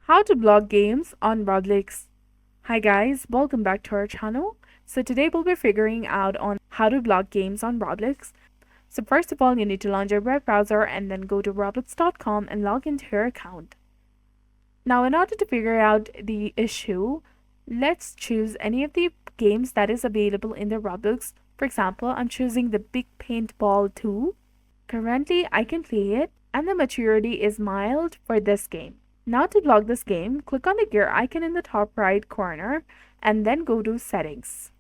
How to block games on Roblox. Hi guys, welcome back to our channel. So today we'll be figuring out on how to block games on Roblox. So first of all, you need to launch your web browser and then go to roblox.com and log into your account. Now in order to figure out the issue, let's choose any of the games that is available in the Roblox. For example, I'm choosing the Big Paintball 2. Currently, I can play it and the maturity is mild for this game. Now to block this game, click on the gear icon in the top right corner and then go to Settings.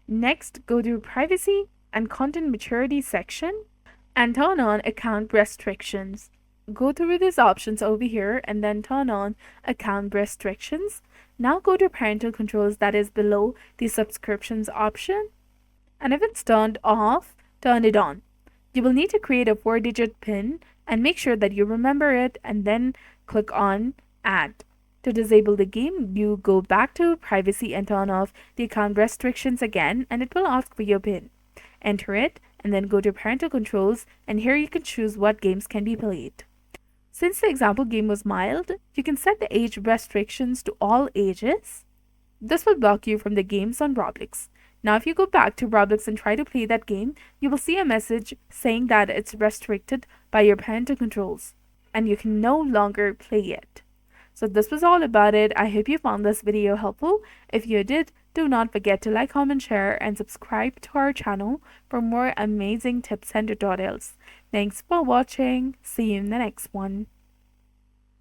Next, go to Privacy and Content Maturity section and turn on Account Restrictions. Go through these options over here and then turn on Account Restrictions. Now go to Parental Controls, that is below the Subscriptions option. And if it's turned off, turn it on. You will need to create a 4-digit PIN and make sure that you remember it and then click on Add. To disable the game, you go back to Privacy and turn off the account restrictions again, and it will ask for your PIN. Enter it and then go to Parental Controls, and here you can choose what games can be played. Since the example game was mild, you can set the age restrictions to all ages. This will block you from the games on Roblox. Now if you go back to Roblox and try to play that game, you will see a message saying that it's restricted by your parental controls and you can no longer play it. So this was all about it. I hope you found this video helpful. If you did, do not forget to like, comment, share, and subscribe to our channel for more amazing tips and tutorials. Thanks for watching. See you in the next one.